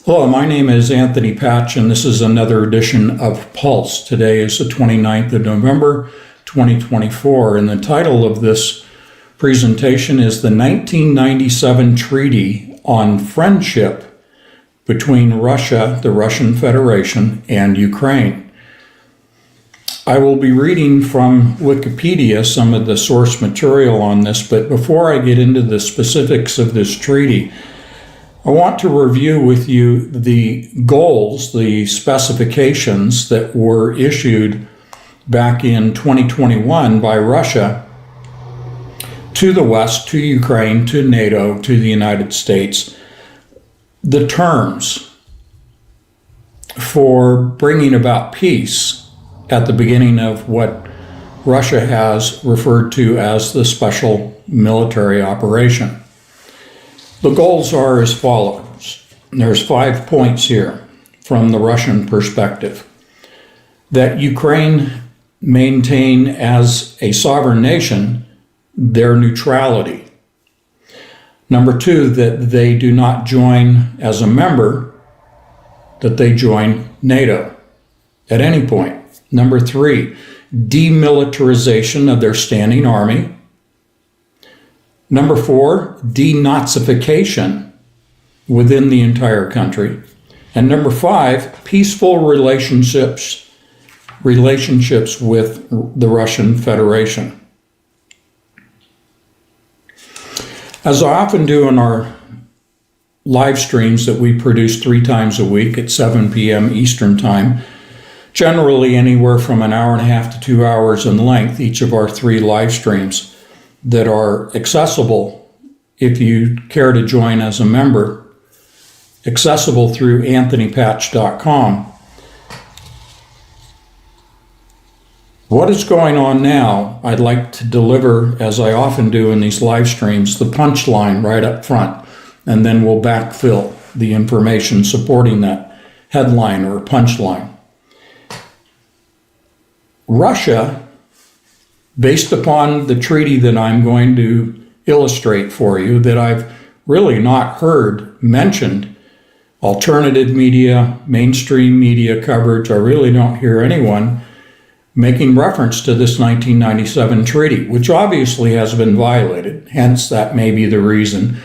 Hello, my name is Anthony Patch, and this is another edition of Pulse. Today is the 29th of November, 2024, and the title of this presentation is the 1997 Treaty on Friendship between Russia, the Russian Federation, and Ukraine. I will be reading from Wikipedia some of the source material on this, but before I get into the specifics of this treaty, I want to review with you the goals, the specifications that were issued back in 2021 by Russia to the West, to Ukraine, to NATO, to the United States. The terms for bringing about peace at the beginning of what Russia has referred to as the special military operation. The goals are as follows. There's 5 points here from the Russian perspective. That Ukraine maintain as a sovereign nation their neutrality. Number 2, that they do not join as a member, that they join NATO at any point. Number 3, demilitarization of their standing army. Number 4, denazification within the entire country. And number 5, peaceful relationships with the Russian Federation. As I often do in our live streams that we produce 3 times a week at 7 p.m. Eastern Time, generally anywhere from an hour and a half to 2 hours in length, each of our 3 live streams, that are accessible if you care to join as a member, accessible through anthonypatch.com. What is going on now, I'd like to deliver, as I often do in these live streams, the punchline right up front, and then we'll backfill the information supporting that headline or punchline. Russia, based upon the treaty that I'm going to illustrate for you, that I've really not heard mentioned, alternative media, mainstream media coverage, I really don't hear anyone making reference to this 1997 treaty, which obviously has been violated, hence that may be the reason.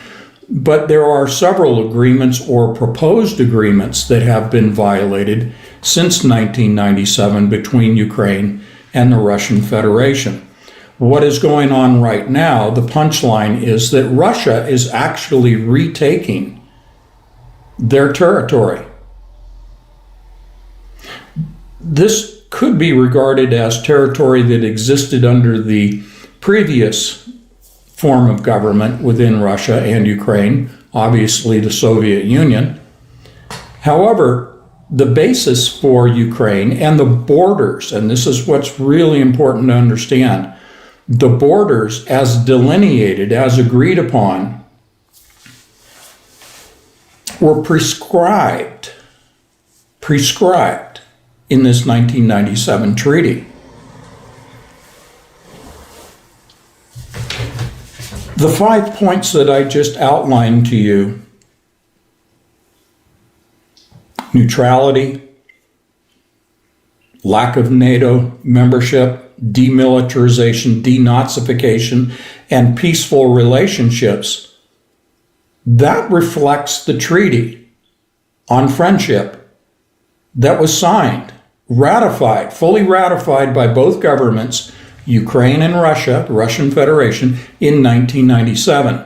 But there are several agreements or proposed agreements that have been violated since 1997 between Ukraine and the Russian Federation. What is going on right now, the punchline is that Russia is actually retaking their territory. This could be regarded as territory that existed under the previous form of government within Russia and Ukraine, obviously the Soviet Union. However, the basis for Ukraine and the borders, and this is what's really important to understand, the borders as delineated, as agreed upon, were prescribed in this 1997 treaty. The 5 points that I just outlined to you: neutrality, lack of NATO membership, demilitarization, denazification, and peaceful relationships, that reflects the treaty on friendship that was signed, ratified, fully ratified by both governments, Ukraine and Russia, the Russian Federation, in 1997.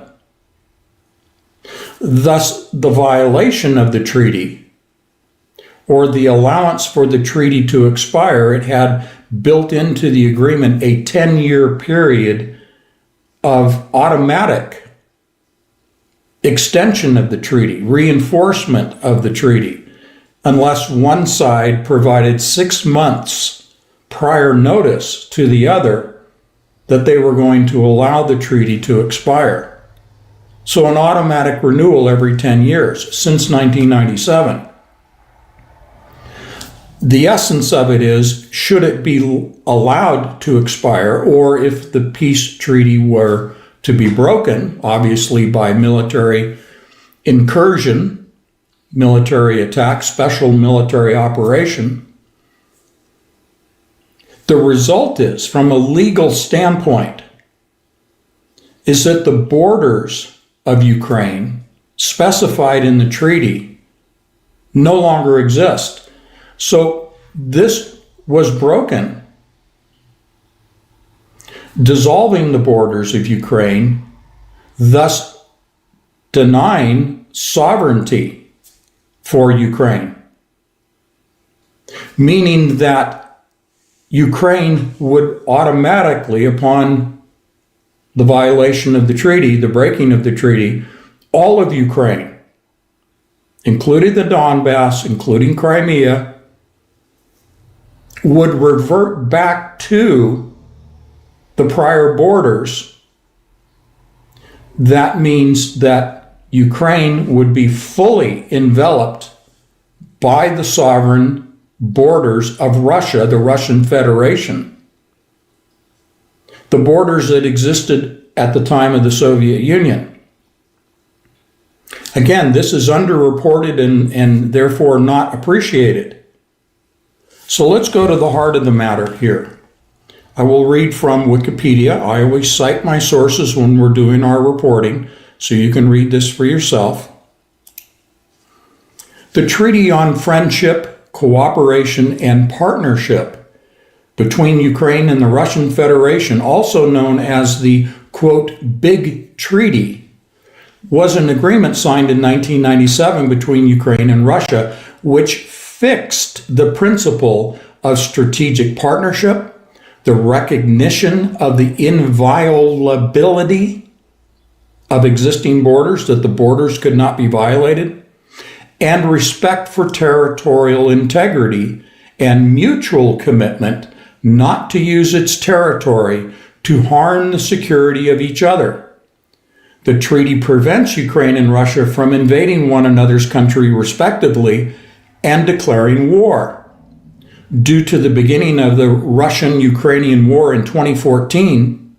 Thus, the violation of the treaty, or the allowance for the treaty to expire, it had built into the agreement a 10-year period of automatic extension of the treaty, reinforcement of the treaty, unless one side provided 6 months prior notice to the other that they were going to allow the treaty to expire. So an automatic renewal every 10 years since 1997. The essence of it is, should it be allowed to expire, or if the peace treaty were to be broken, obviously by military incursion military attack, special military operation. The result is, from a legal standpoint, is that the borders of Ukraine specified in the treaty no longer exist. So this was broken, dissolving the borders of Ukraine, thus denying sovereignty for Ukraine, meaning that Ukraine would automatically, upon the violation of the treaty, the breaking of the treaty, all of Ukraine, including the Donbass, including Crimea, would revert back to the prior borders. That means that Ukraine would be fully enveloped by the sovereign borders of Russia, the Russian Federation, the borders that existed at the time of the Soviet Union. Again, this is underreported and therefore not appreciated. So let's go to the heart of the matter here. I will read from Wikipedia. I always cite my sources when we're doing our reporting, so you can read this for yourself. The Treaty on Friendship, Cooperation, and Partnership between Ukraine and the Russian Federation, also known as the, quote, Big Treaty, was an agreement signed in 1997 between Ukraine and Russia, which fixed the principle of strategic partnership, the recognition of the inviolability of existing borders, that the borders could not be violated, and respect for territorial integrity and mutual commitment not to use its territory to harm the security of each other. The treaty prevents Ukraine and Russia from invading one another's country respectively and declaring war. Due to the beginning of the Russian-Ukrainian War in 2014,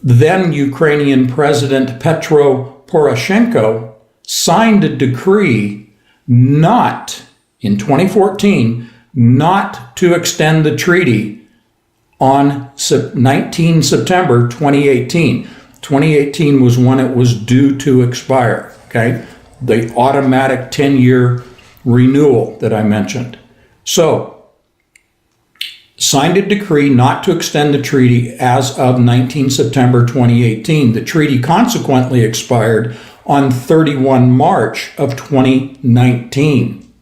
then Ukrainian President Petro Poroshenko signed a decree in 2014, not to extend the treaty on 19 September 2018. 2018 was when it was due to expire, okay? The automatic 10-year renewal that I mentioned. So, signed a decree not to extend the treaty as of 19 September 2018. The treaty consequently expired on 31 March of 2019.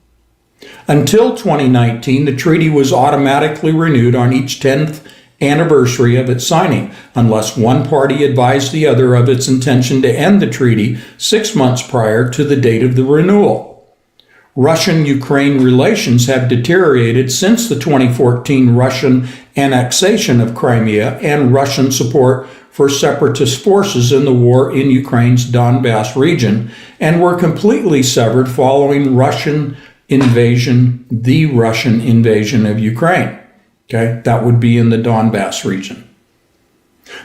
Until 2019, the treaty was automatically renewed on each 10th anniversary of its signing, unless one party advised the other of its intention to end the treaty 6 months prior to the date of the renewal. Russian-Ukraine relations have deteriorated since the 2014 Russian annexation of Crimea and Russian support for separatist forces in the war in Ukraine's Donbass region, and were completely severed following the Russian invasion of Ukraine. Okay, that would be in the Donbass region.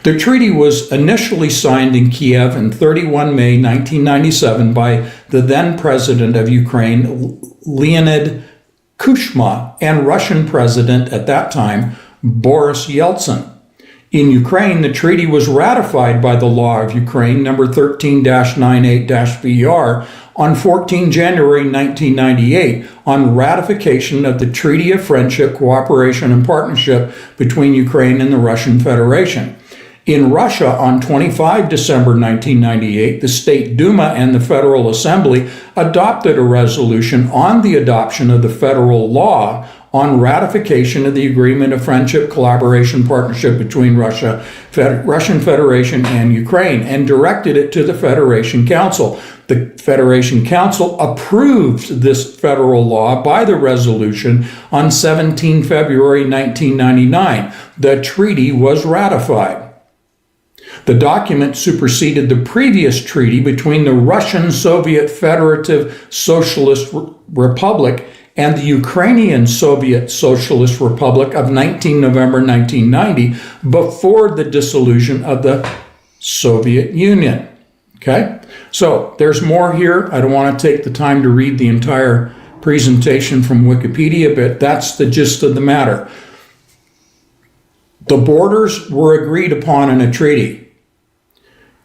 The treaty was initially signed in Kiev on 31 May 1997 by the then president of Ukraine, Leonid Kuchma, and Russian president at that time, Boris Yeltsin. In Ukraine, the treaty was ratified by the law of Ukraine, number 13-98-BR, on 14 January 1998 on ratification of the Treaty of Friendship, Cooperation, and Partnership between Ukraine and the Russian Federation. In Russia, on 25 December 1998, the State Duma and the Federal Assembly adopted a resolution on the adoption of the federal law on ratification of the Agreement of Friendship, Collaboration, Partnership between Russian Federation and Ukraine, and directed it to the Federation Council. The Federation Council approved this federal law by the resolution on 17 February 1999. The treaty was ratified. The document superseded the previous treaty between the Russian Soviet Federative Socialist Republic and the Ukrainian Soviet Socialist Republic of 19 November 1990, before the dissolution of the Soviet Union. Okay? So there's more here. I don't want to take the time to read the entire presentation from Wikipedia, but that's the gist of the matter. The borders were agreed upon in a treaty.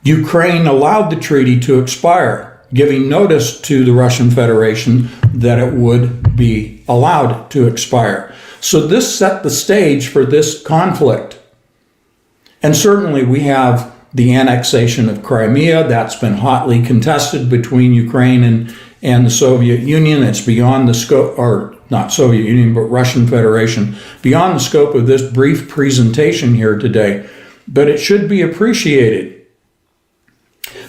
Ukraine allowed the treaty to expire, giving notice to the Russian Federation that it would be allowed to expire. So this set the stage for this conflict. And certainly we have the annexation of Crimea. That's been hotly contested between Ukraine and the Soviet Union. It's beyond the scope, or not Soviet Union, but Russian Federation, beyond the scope of this brief presentation here today. But it should be appreciated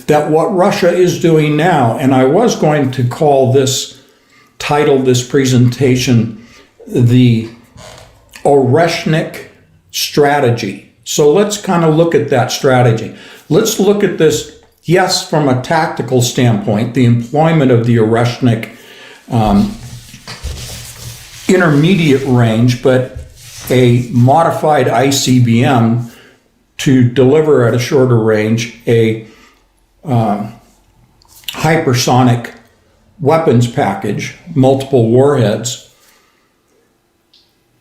that what Russia is doing now, and I was going to title this presentation, the Oresnik strategy. So let's kind of look at that strategy. Let's look at this, yes, from a tactical standpoint, the employment of the Oresnik intermediate range, but a modified ICBM to deliver at a shorter range a hypersonic weapons package, multiple warheads.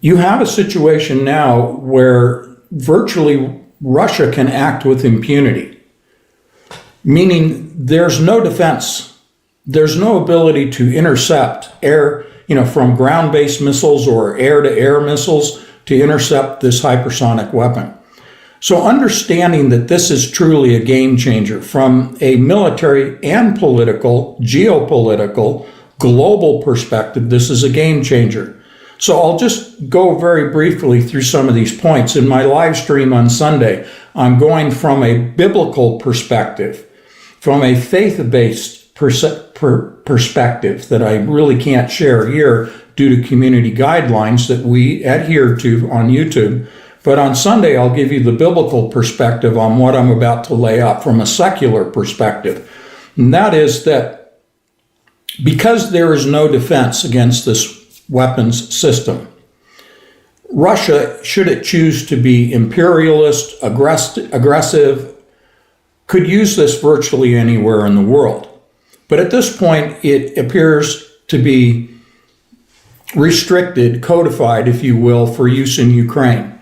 You have a situation now where virtually Russia can act with impunity, meaning there's no defense. There's no ability to intercept air, from ground-based missiles or air-to-air missiles to intercept this hypersonic weapon. So understanding that this is truly a game changer from a military and political, geopolitical, global perspective, this is a game changer. So I'll just go very briefly through some of these points. In my live stream on Sunday, I'm going from a biblical perspective, from a faith-based perspective that I really can't share here due to community guidelines that we adhere to on YouTube. But on Sunday, I'll give you the biblical perspective on what I'm about to lay out from a secular perspective. And that is that because there is no defense against this weapons system, Russia, should it choose to be imperialist, aggressive, could use this virtually anywhere in the world. But at this point, it appears to be restricted, codified, if you will, for use in Ukraine.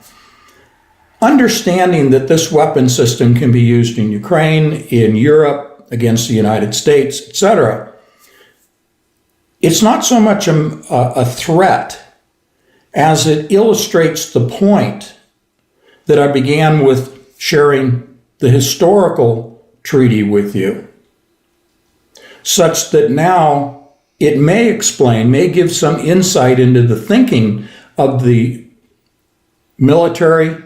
Understanding that this weapon system can be used in Ukraine, in Europe, against the United States, etc., it's not so much a threat as it illustrates the point that I began with sharing the historical treaty with you, such that now it may explain, may give some insight into the thinking of the military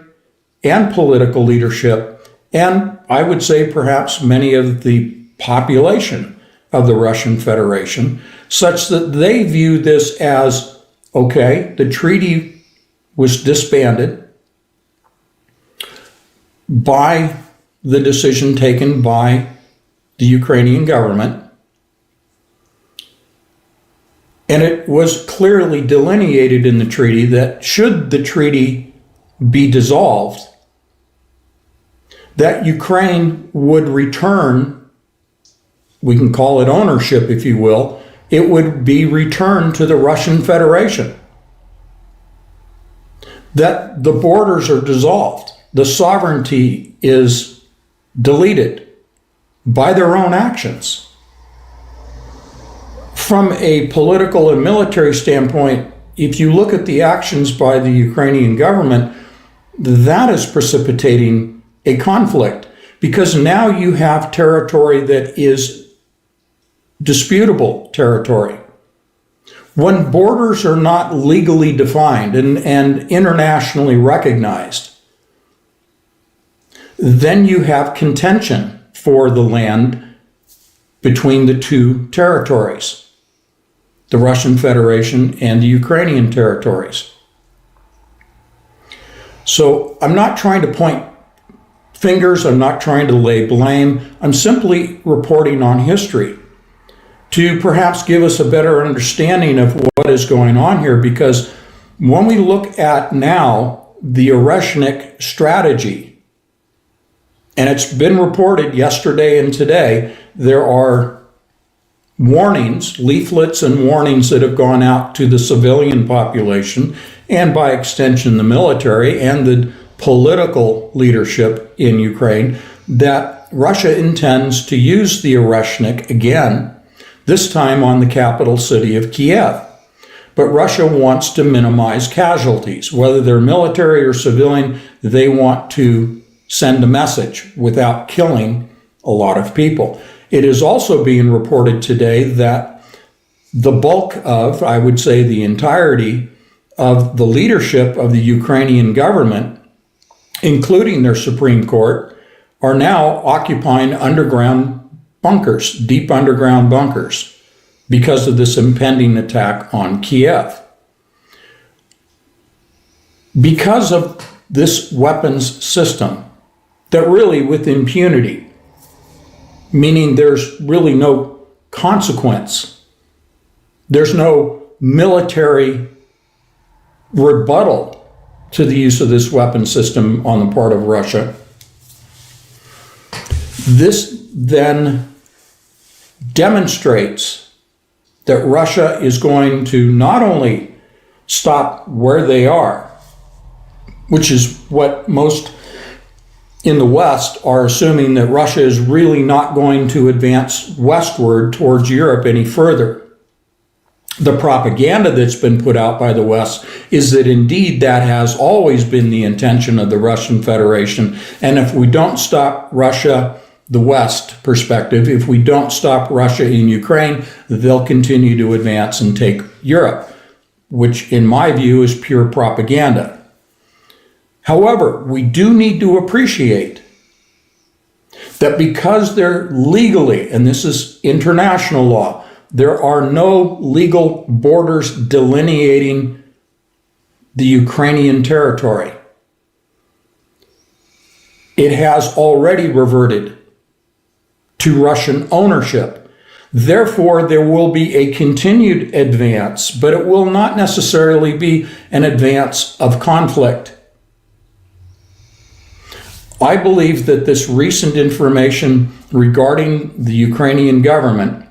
and political leadership, and I would say perhaps many of the population of the Russian Federation, such that they view this as, okay, the treaty was disbanded by the decision taken by the Ukrainian government, and it was clearly delineated in the treaty that should the treaty be dissolved, that Ukraine would return, we can call it ownership if you will, it would be returned to the Russian Federation. That the borders are dissolved, the sovereignty is deleted by their own actions. From a political and military standpoint, if you look at the actions by the Ukrainian government, that is precipitating a conflict, because now you have territory that is disputable territory. When borders are not legally defined and internationally recognized, then you have contention for the land between the two territories, the Russian Federation and the Ukrainian territories. So I'm not trying to point fingers, I'm not trying to lay blame, I'm simply reporting on history to perhaps give us a better understanding of what is going on here, because when we look at now the Oresnik strategy And it's been reported yesterday and today, there are warnings, leaflets and warnings that have gone out to the civilian population and by extension the military and the political leadership in Ukraine that Russia intends to use the Oresnik again, this time on the capital city of Kiev. But Russia wants to minimize casualties, whether they're military or civilian. They want to send a message without killing a lot of people. It is also being reported today that the bulk of, I would say the entirety of the leadership of the Ukrainian government, including their Supreme Court, are now occupying underground bunkers, deep underground bunkers, because of this impending attack on Kiev. Because of this weapons system, that really with impunity, meaning there's really no consequence, there's no military rebuttal to the use of this weapon system on the part of Russia. This then demonstrates that Russia is going to not only stop where they are, which is what most in the West are assuming, that Russia is really not going to advance westward towards Europe any further. The propaganda that's been put out by the West is that indeed that has always been the intention of the Russian Federation. And if we don't stop Russia, the West perspective, if we don't stop Russia in Ukraine, they'll continue to advance and take Europe, which in my view is pure propaganda. However, we do need to appreciate that because they're legally, and this is international law, there are no legal borders delineating the Ukrainian territory. It has already reverted to Russian ownership. Therefore, there will be a continued advance, but it will not necessarily be an advance of conflict. I believe that this recent information regarding the Ukrainian government,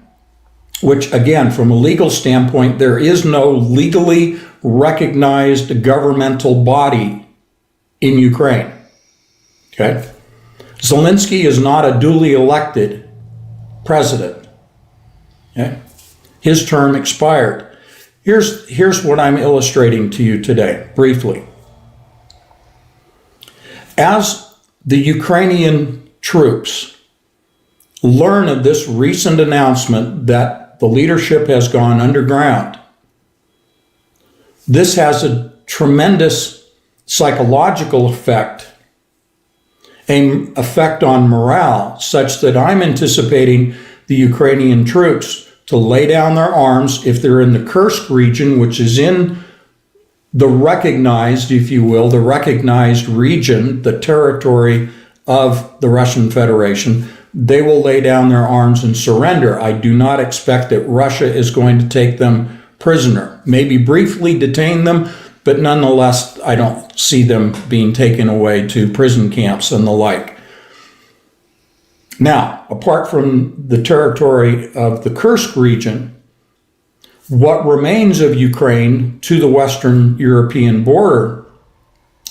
which again, from a legal standpoint, there is no legally recognized governmental body in Ukraine. Okay? Zelensky is not a duly elected president. Okay? His term expired. Here's what I'm illustrating to you today, briefly. As the Ukrainian troops learn of this recent announcement that the leadership has gone underground, this has a tremendous psychological effect, an effect on morale, such that I'm anticipating the Ukrainian troops to lay down their arms if they're in the Kursk region, which is in the recognized, if you will, the recognized region, the territory of the Russian Federation. They will lay down their arms and surrender. I do not expect that Russia is going to take them prisoner. Maybe briefly detain them, but nonetheless, I don't see them being taken away to prison camps and the like. Now, apart from the territory of the Kursk region, what remains of Ukraine to the Western European border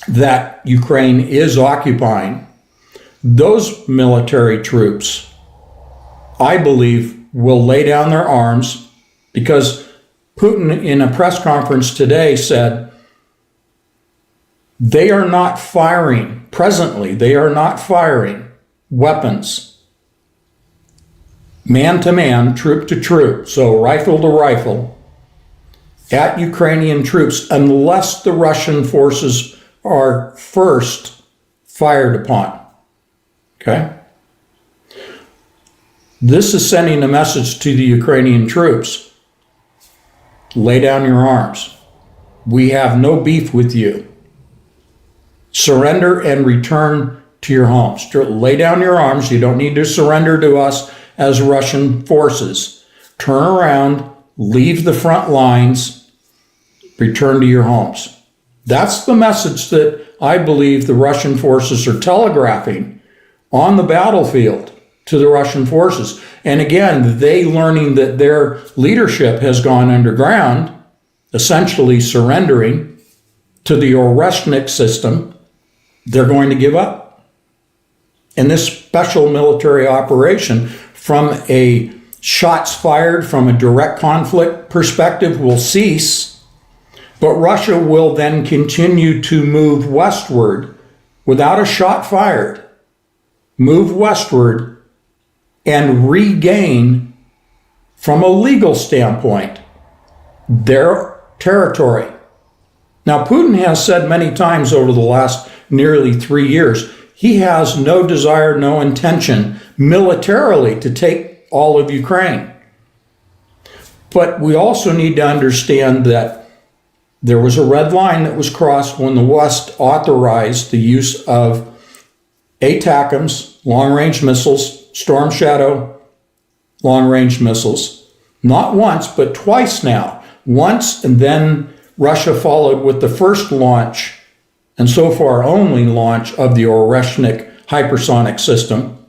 that Ukraine is occupying, those military troops, I believe, will lay down their arms, because Putin in a press conference today said they are not firing, presently, they are not firing weapons man to man, troop to troop, so rifle to rifle, at Ukrainian troops unless the Russian forces are first fired upon. Okay? This is sending a message to the Ukrainian troops. Lay down your arms. We have no beef with you. Surrender and return to your homes. Lay down your arms. You don't need to surrender to us as Russian forces. Turn around, leave the front lines, return to your homes. That's the message that I believe the Russian forces are telegraphing on the battlefield to the Russian forces. And again, they learning that their leadership has gone underground, essentially surrendering to the Oresnik system, they're going to give up. And this special military operation, from a shots fired from a direct conflict perspective, will cease, but Russia will then continue to move westward without a shot fired, move westward and regain, from a legal standpoint, their territory. Now, Putin has said many times over the last nearly 3 years, he has no desire, no intention militarily to take all of Ukraine. But we also need to understand that there was a red line that was crossed when the West authorized the use of ATACMS, long-range missiles, Storm Shadow long-range missiles, not once, but twice now. Once, and then Russia followed with the first launch, and so far only launch, of the Oresnik hypersonic system.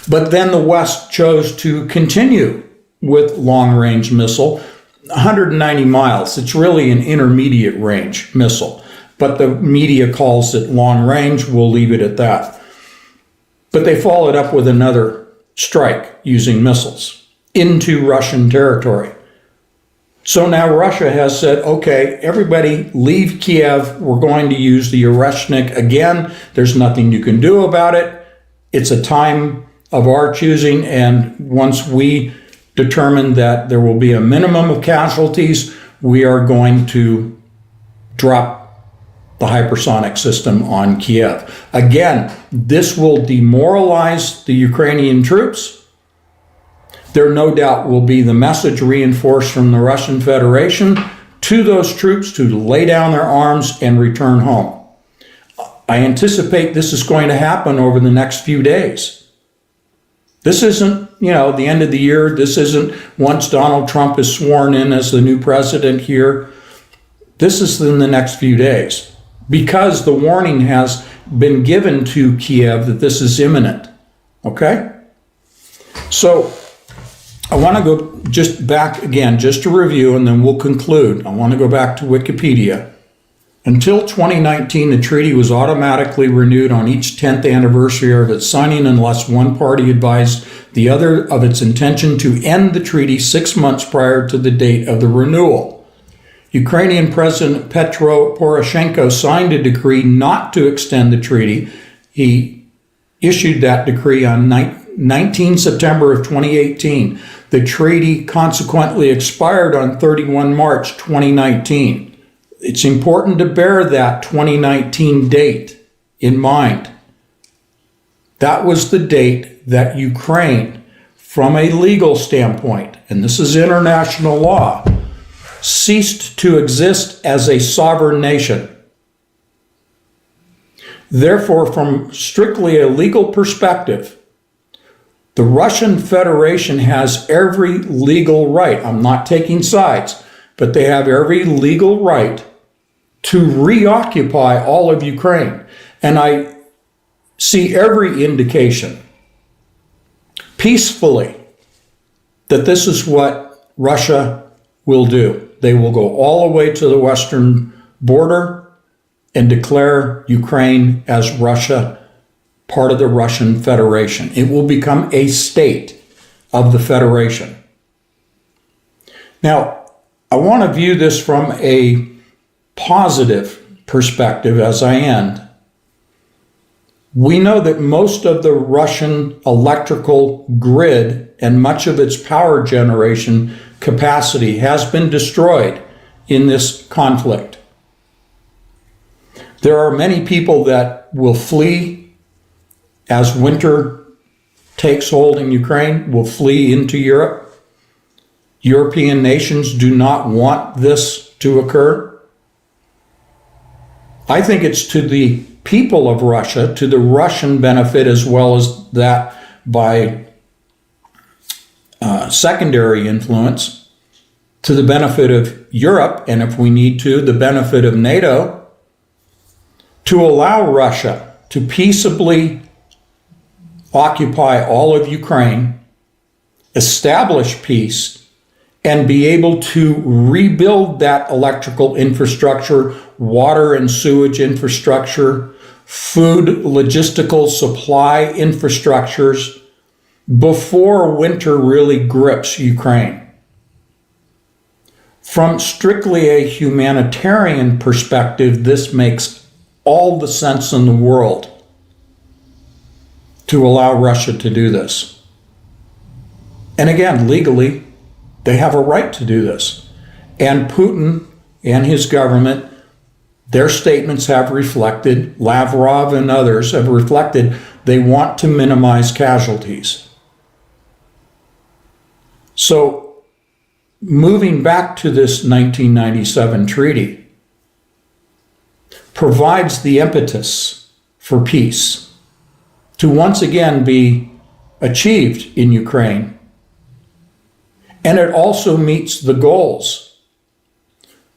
But then the West chose to continue with long-range missile, 190 miles. It's really an intermediate range missile, but the media calls it long range. We'll leave it at that. But they followed up with another strike using missiles into Russian territory. So now Russia has said, okay, everybody leave Kiev. We're going to use the Oresnik again. There's nothing you can do about it. It's a time of our choosing. And once we determine that there will be a minimum of casualties, we are going to drop the hypersonic system on Kiev. Again, this will demoralize the Ukrainian troops. There no doubt will be the message reinforced from the Russian Federation to those troops to lay down their arms and return home. I anticipate this is going to happen over the next few days. This isn't, the end of the year. This isn't once Donald Trump is sworn in as the new president here. This is in the next few days, because the warning has been given to Kiev that this is imminent. Okay? So I want to go just back again, just to review, and then we'll conclude. I want to go back to Wikipedia. Until 2019, the treaty was automatically renewed on each 10th anniversary of its signing unless one party advised the other of its intention to end the treaty 6 months prior to the date of the renewal. Ukrainian President Petro Poroshenko signed a decree not to extend the treaty. He issued that decree on 19 September of 2018. The treaty consequently expired on 31 March 2019. It's important to bear that 2019 date in mind. That was the date that Ukraine, from a legal standpoint, and this is international law, ceased to exist as a sovereign nation. Therefore, from strictly a legal perspective, the Russian Federation has every legal right. I'm not taking sides, but they have every legal right to reoccupy all of Ukraine. And I see every indication peacefully that this is what Russia will do. They will go all the way to the western border and declare Ukraine as Russia, part of the Russian Federation. It will become a state of the Federation. Now, I want to view this from a positive perspective as I end. We know that most of the Russian electrical grid and much of its power generation capacity has been destroyed in this conflict. There are many people that will flee as winter takes hold in Ukraine, will flee into Europe. European nations do not want this to occur. I think it's to the people of Russia, to the Russian benefit, as well as that by secondary influence, to the benefit of Europe, and if we need to, the benefit of NATO, to allow Russia to peaceably occupy all of Ukraine, establish peace, and be able to rebuild that electrical infrastructure, water and sewage infrastructure, food logistical supply infrastructures before winter really grips Ukraine. From strictly a humanitarian perspective, this makes all the sense in the world to allow Russia to do this. And again, legally, they have a right to do this. And Putin and his government, their statements have reflected, Lavrov and others have reflected, they want to minimize casualties. So, moving back to this 1997 treaty provides the impetus for peace to once again be achieved in Ukraine. And it also meets the goals,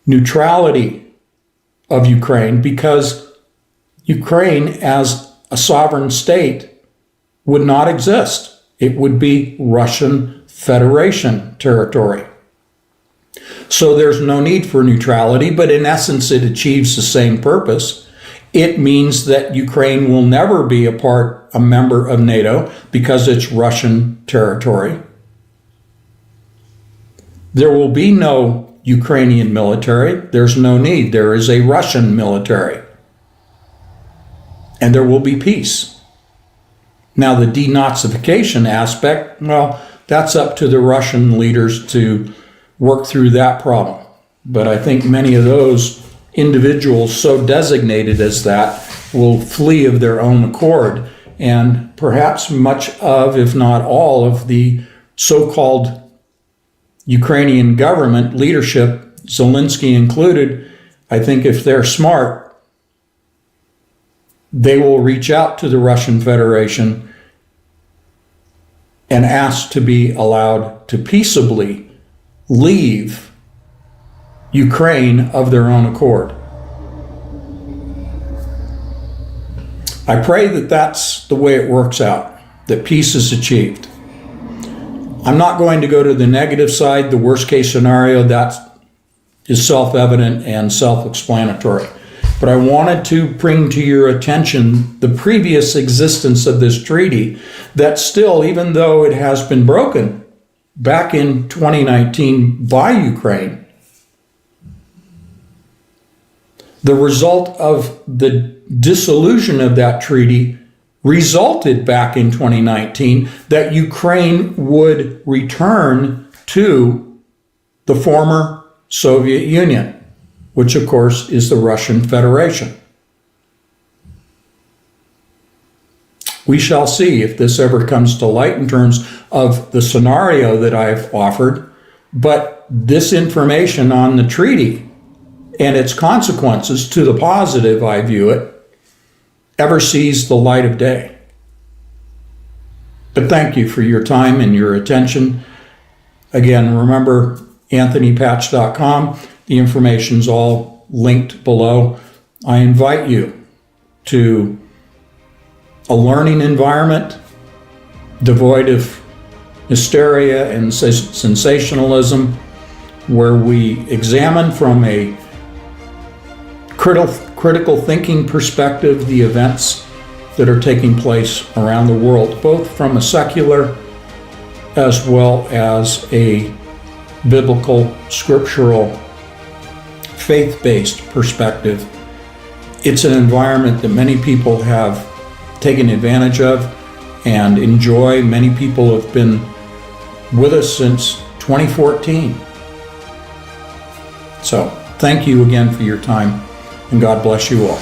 neutrality of Ukraine, because Ukraine as a sovereign state would not exist. It would be Russian Federation territory. So there's no need for neutrality, but in essence it achieves the same purpose. It means that Ukraine will never be a member of NATO because it's Russian territory. There will be no Ukrainian military. There's no need. There is a Russian military. And there will be peace. Now the denazification aspect, well, that's up to the Russian leaders to work through that problem. But I think many of those individuals so designated as that will flee of their own accord. And perhaps much of, if not all, of the so-called Ukrainian government leadership, Zelensky included, I think if they're smart, they will reach out to the Russian Federation and ask to be allowed to peaceably leave Ukraine of their own accord. I pray that that's the way it works out, that peace is achieved. I'm not going to go to the negative side, the worst case scenario, that is self-evident and self-explanatory. But I wanted to bring to your attention the previous existence of this treaty that still, even though it has been broken back in 2019 by Ukraine, the result of the dissolution of that treaty resulted back in 2019 that Ukraine would return to the former Soviet Union, which of course is the Russian Federation. We shall see if this ever comes to light in terms of the scenario that I've offered, but this information on the treaty and its consequences, to the positive I view it, ever sees the light of day. But thank you for your time and your attention. Again, remember anthonypatch.com. The information's all linked below. I invite you to a learning environment devoid of hysteria and sensationalism, where we examine from a critical thinking perspective the events that are taking place around the world, both from a secular as well as a biblical, scriptural, faith-based perspective. It's an environment that many people have taken advantage of and enjoy. Many people have been with us since 2014. So thank you again for your time, and God bless you all.